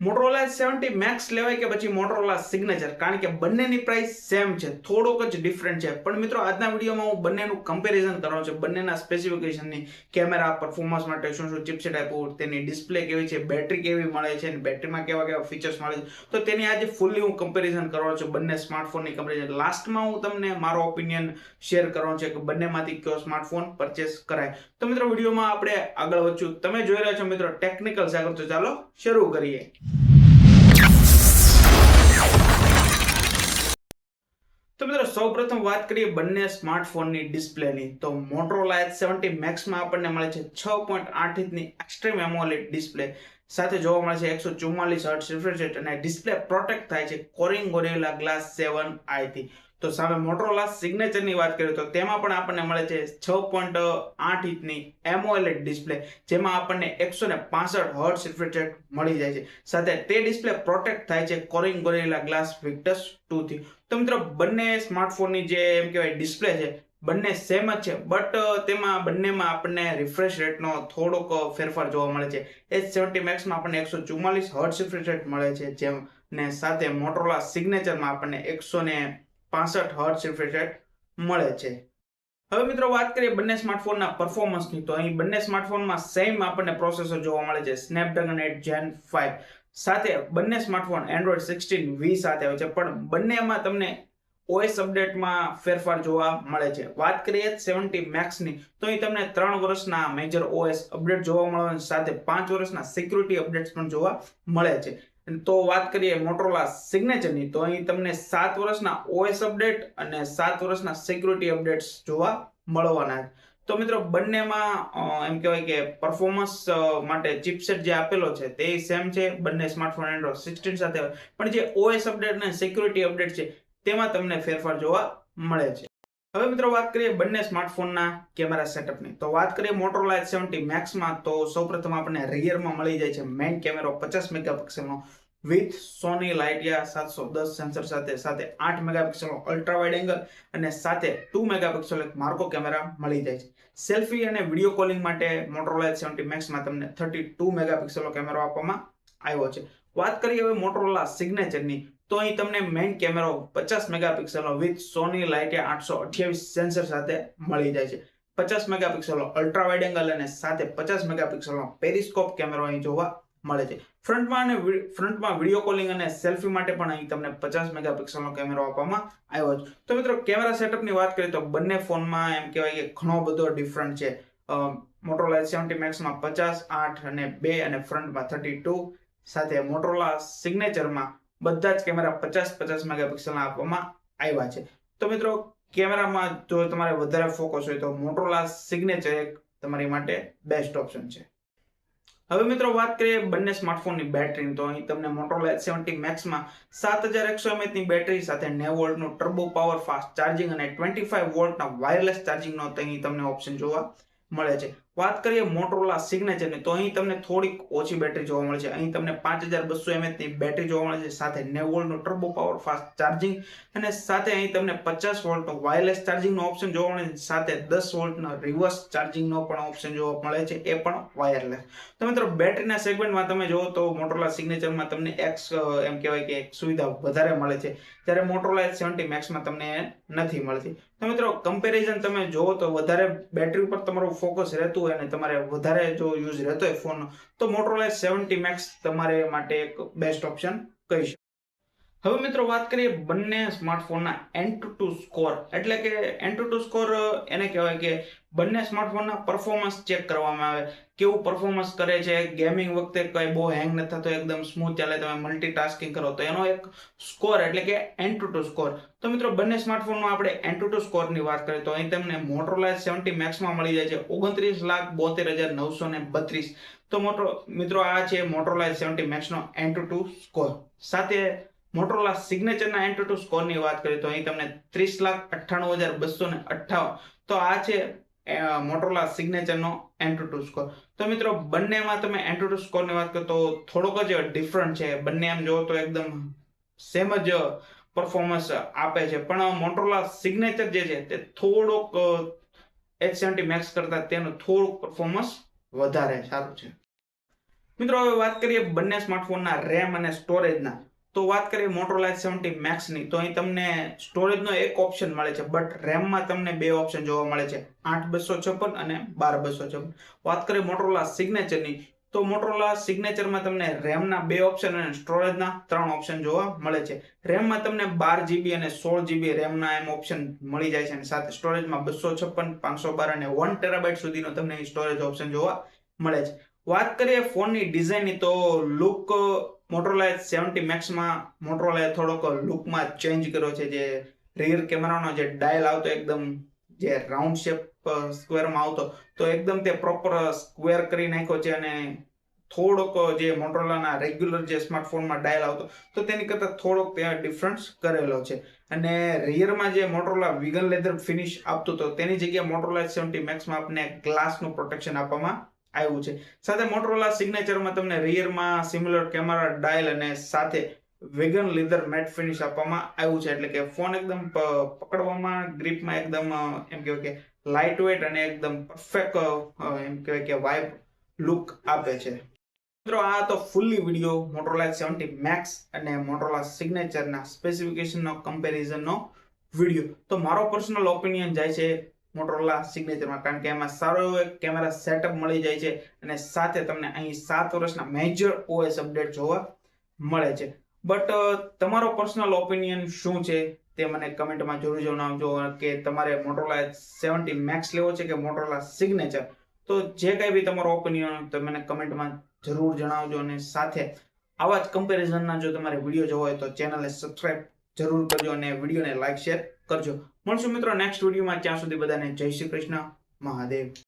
Motorola 70 max લેવાય કે પછી મોટોરોલા સિગ્નેચર, કારણ કે બંનેની પ્રાઇસ સેમ છે, થોડોક જ ડિફરન્ટ છે. પણ મિત્રો આજના વિડીયોમાં હું બંનેનું કમ્પેરિઝન કરવાનું છે, બંનેના સ્પેસિફિકેશનની, કેમેરા પરફોર્મન્સ માટે શું શું ચિપસેટ આપ્યું, તેની ડિસ્પ્લે કેવી છે, બેટરી કેવી મળે છે અને બેટરીમાં કેવા કેવા ફીચર્સ મળે છે, તો તેની આજે ફૂલ્લી હું કમ્પેરિઝન કરવાનો છું, બંને સ્માર્ટફોનની કમ્પેરિઝન. લાસ્ટમાં હું તમને મારો ઓપિનિયન શેર કરવાનો છે કે બંનેમાંથી કયો સ્માર્ટફોન પરચેસ કરાય. તો મિત્રો વિડીયોમાં આપણે આગળ વધશું. તમે જોઈ રહ્યા છો મિત્રો ટેકનિકલ સાગર, તો ચાલો શરૂ કરીએ. તો મિત્રો સૌપ્રથમ વાત કરીએ બંને સ્માર્ટફોનની ડિસ્પ્લેની, તો મોટોરોલા H70 મેક્સમાં આપણને મળે છે 6.8 ઇંચની એક્સ્ટ્રીમ એમોલેડ ડિસ્પ્લે સાથે જોવા મળે છે 144 હર્ટ્ઝ રિફ્રેશ રેટ અને ડિસ્પ્લે પ્રોટેક્ટ થાય છે કોરિંગ ગોરિલા ગ્લાસ 7i થી. તો સામે મોટોરોલા સિગ્નેચરની વાત કરીએ તો તેમાં પણ આપણને મળે છે 6.8 ઇંચની એમોલેડ ડિસ્પ્લે, જેમાં આપણને 165 હર્ટ્ઝ રિફ્રેશ રેટ મળી જાય છે. સાથે તે ડિસ્પ્લે પ્રોટેક્ટ થાય છે કોરિંગ ગોરિલા ગ્લાસ વિક્ટસ 2 થી. તો મિત્રો બંને સ્માર્ટફોનની જે એમ કહેવાય ડિસ્પ્લે છે બંને સેમ જ છે, બટ તેમાં બંનેમાં આપણને રિફ્રેશ રેટનો થોડોક ફેરફાર જોવા મળે છે. H70 મેક્સમાં આપણને 144 હર્ટ્ઝ રિફ્રેશ રેટ મળે છે, જેમ ને સાથે મોટોરોલા સિગ્નેચરમાં આપણને 165 હર્ટ્ઝ રિફ્રેશ રેટ મળે છે. હવે મિત્રો વાત કરીએ બંને સ્માર્ટફોનના પરફોર્મન્સની, તો અહીં બંને સ્માર્ટફોનમાં સેમ આપણને પ્રોસેસર જોવા મળે છે, સ્નેપડ્રેગન 8 Gen 5. સાથે બંને સ્માર્ટફોન Android 16V સાથે આવે છે, પણ બંનેમાં તમને OS અપડેટમાં ફેરફાર જોવા મળે છે. વાત કરીએ 70 મેક્સની, તો અહીં તમને 3 વર્ષના મેજર OS અપડેટ જોવા મળે છે, સાથે 5 વર્ષના સિક્યુરિટી અપડેટ્સ પણ જોવા મળે છે. તો વાત કરીએ મોટોરોલા સિગ્નેચરની, તો અહીં તમને 7 વર્ષના OS અપડેટ અને 7 વર્ષના સિક્યુરિટી અપડેટ્સ જોવા મળવાના છે. તો મિત્રો બંનેમાં એમ કહેવાય કે પરફોર્મન્સ માટે ચિપસેટ જે આપેલો છે તે સેમ છે, બંને સ્માર્ટફોન Android 16 સાથે આવે, પણ જે OS અપડેટ અને સિક્યુરિટી અપડેટ છે તેમાં તમને ફેરફાર જોવા મળે છે. હવે મિત્રો વાત કરીએ બંને સ્માર્ટફોનના કેમેરા સેટઅપની, તો વાત કરીએ મોટોરોલા H70 મેક્સમાં, તો સૌપ્રથમ આપણને રિયરમાં મળી જાય છે મેઇન કેમેરો 50 મેગાપિક્સલનો વિથ સોની લાઇટિયા 710 સેન્સર સાથે 8 મેગાપિક્સલનો અલ્ટ્રા વાઇડ એંગલ અને સાથે 2 મેગાપિક્સલ એક માર્કો કેમેરા મળી જાય છે. સેલ્ફી અને વિડીયો કોલિંગ માટે મોટોરોલા H70 મેક્સમાં તમને 32 મેગાપિક્સલનો કેમેરો આપવામાં આવ્યો છે. વાત કરીએ હવે મોટોરોલા સિગ્નેચરની, તો અહીં તમને મેઇન કેમેરો 50 મેગાપિક્સલનો વિથ સોની લાઇટિયા 828 સેન્સર સાથે મળી જાય છે. 50 મેગાપિક્સલનો અલ્ટ્રા વાઇડ એંગલ અને સાથે 50 મેગાપિક્સલનો પેરિસ્કોપ કેમેરો અહીં જોવા મળે છે. ફ્રન્ટમાં વિડીયો કોલિંગ અને સેલ્ફી માટે પણ અહીં તમને 50 મેગાપિક્સલનો કેમેરો આપવામાં આવ્યો છે. તો મિત્રો કેમેરા સેટઅપની વાત કરીએ તો બંને ફોનમાં એમ કહેવાય કે ઘણો બધો ડિફરન્ટ છે. મોટોરોલા H70 મેક્સમાં 50, 8 અને 2 અને ફ્રન્ટમાં 32, સાથે મોટોરોલા સિગ્નેચરમાં બધા જ કેમેરા 50 મેગાપિક્સલના આપવામાં આવ્યા છે. તો મિત્રો કેમેરામાં જો તમારે વધારે ફોકસ હોય તો મોટોરોલા સિગ્નેચર એક તમારી માટે બેસ્ટ ઓપ્શન છે. હવે મિત્રો વાત કરીએ બંને સ્માર્ટફોનની બેટરીની, તો અહીં તમને મોટોરોલા H70 મેક્સમાં 7100 mAhની બેટરી સાથે 90 વોલ્ટનું ટર્બો પાવર ફાસ્ટ ચાર્જિંગ અને 25 વોલ્ટના વાયરલેસ ચાર્જિંગનો અહીં તમને ઓપ્શન જોવા મળે છે. વાત કરીએ મોટોરોલા સિગ્નેચરની, તો અહીં તમને થોડીક ઓછી બેટરી જોવા મળે છે. અહીં તમને 5200 mAhની બેટરી જોવા મળે છે, સાથે 90 વોલ્ટનું ટર્બો પાવર ફાસ્ટ ચાર્જિંગ અને સાથે અહીં તમને 50 વોલ્ટનો વાયરલેસ ચાર્જિંગનો ઓપ્શન જોવા મળે છે, સાથે 10 વોલ્ટનો રિવર્સ ચાર્જિંગનો પણ ઓપ્શન જોવા મળે છે, એ પણ વાયરલેસ. તો મિત્રો બેટરીના સેગમેન્ટમાં તમે જોવો તો મોટોરોલા સિગ્નેચરમાં તમને એમ કહેવાય કે એક સુવિધા વધારે મળે છે, જ્યારે મોટોરોલા H70 મેક્સમાં તમને નથી મળતી. તો મિત્રો કમ્પેરિઝન તમે જોવો તો વધારે બેટરી ઉપર તમારું ફોકસ રહેતું હોય અને તમારે વધારે જો યુઝ રહેતો હોય ફોનનો, તો મોટોરોલા 70 મેક્સ તમારે માટે એક બેસ્ટ ઓપ્શન કહી શકાય. હવે મિત્રો વાત કરીએ બંને સ્માર્ટફોનના Antutu સ્કોર, એટલે કે Antutu સ્કોર એને કહેવાય કે બંને સ્માર્ટફોનના પરફોર્મન્સ ચેક કરવામાં આવે, કેવું પરફોર્મન્સ કરે છે, ગેમિંગ વખતે કઈ બહુ હેંગ નથી થતો, એકદમ સ્મૂથ ચાલે, તમે મલ્ટીટાસ્કિંગ કરો તો એનો એક સ્કોર એટલે કે Antutu સ્કોર. તો મિત્રો બંને સ્માર્ટફોનમાં આપણે Antutu સ્કોરની વાત કરીએ તો અહીં તમને મોટોરોલા 70 મેક્સમાં મળી જાય છે 29,72,932. તો મિત્રો આ છે મોટોરોલા 70 મેક્સનો Antutu સ્કોર. સાથે મોટોરોલા સિગ્નેચરના Antutu સ્કોરની વાત કરીએ તો અહીં તમને 30,98,258. તો આ છે મોટોરોલા સિગ્નેચરનો Antutu સ્કોર. તો મિત્રો બંનેમાં તમે Antutu સ્કોરની વાત કરો તો થોડોક જ ડિફરન્ટ છે, બંને એમ જોવો તો એકદમ સેમ જ પરફોર્મન્સ આપે છે, પણ મોટોરોલા સિગ્નેચર જે છે તે થોડોક H70 મેક્સ કરતા તેનું થોડુંક પરફોર્મન્સ વધારે સારું છે. મિત્રો હવે વાત કરીએ બંને સ્માર્ટફોનના રેમ અને સ્ટોરેજના. તો વાત કરીએ મોટોરોલા H70 Max ની, તો અહીં તમને સ્ટોરેજનો એક ઓપ્શન મળે છે, બટ રેમમાં તમને બે ઓપ્શન જોવા મળે છે, 8/256 અને 12/256. વાત કરીએ મોટોરોલા સિગ્નેચરની, તો મોટોરોલા સિગ્નેચરમાં તમને રેમના બે ઓપ્શન અને સ્ટોરેજના 3 ઓપ્શન જોવા મળે છે. રેમમાં તમને 12 GB અને 16 GB રેમના એમ ઓપ્શન મળી જાય છે, અને સાથે સ્ટોરેજમાં 256, 512 અને 1 TB સુધીનો તમને સ્ટોરેજ ઓપ્શન જોવા મળે છે. વાત કરીએ ફોનની ડિઝાઇનની, તો લુક મોટોરોલા H70 Maxમાં મોટોરોલાએ થોડોક લુકમાં ચેન્જ કર્યો છે. જે રિયર કેમેરાનો જે ડાયલ આવતો એકદમ જે રાઉન્ડ શેપ સ્ક્વેરમાં આવતો, તો એકદમ તે પ્રોપર સ્ક્વેર કરી નાખ્યો છે, અને થોડોક જે મોટોરોલાના રેગ્યુલર જે સ્માર્ટફોનમાં ડાયલ આવતો, તો તેની કરતાં થોડોક ત્યાં ડિફરન્સ કરેલો છે. અને રિયરમાં જે મોટોરોલા વિગન લેધર ફિનિશ આપતું, તો તેની જગ્યાએ મોટોરોલા H70 Maxમાં આપણને ગ્લાસનું પ્રોટેક્શન આપવામાં આવ્યું છે. સાથે મોટોરોલા સિગ્નેચરમાં તમને રિયરમાં સિમ્યુલર કેમેરા ડાયલ અને સાથે વેગન લેધર મેટ ફિનિશ આપવામાં આવ્યું છે, એટલે કે ફોન એકદમ પકડવામાં ગ્રીપમાં એકદમ એમ કહેવાય કે લાઇટ વેટ અને એકદમ પરફેક્ટ એમ કહેવાય કે વાઇબ લુક આપે છે. મિત્રો આ તો fully video Motorola H70 Max અને મોટોરોલા સિગ્નેચરના સ્પેસિફિકેશનનો કમ્પેરિઝનનો વિડીયો. તો મારો પર્સનલ ઓપિનિયન જાય છે મોટોરોલા સિગ્નેચરમાં, કારણ કે એમાં સારો એવો એક કેમેરા સેટઅપ મળી જાય છે, અને સાથે તમને અહીં 7 વર્ષના મેજર OS અપડેટ જોવા મળે છે. બટ તમારો પર્સનલ ઓપિનિયન શું છે તે મને કમેન્ટમાં જરૂર જણાવજો, કે તમારે મોટોરોલા H70 Max લેવો છે કે મોટોરોલા સિગ્નેચર. તો જે કંઈ બી તમારો ઓપિનિયન તો મને કમેન્ટમાં જરૂર જણાવજો, અને સાથે આવા જ કમ્પેરિઝનના જો તમારે વિડીયો જોવો હોય તો ચેનલને સબસ્ક્રાઇબ જરૂર કરજો અને વિડીયોને લાઈક શેર કરજો. મળશું મિત્રો નેક્સ્ટ વિડીયોમાં. ત્યાં સુધી બધાને જય શ્રી કૃષ્ણ, મહાદેવ.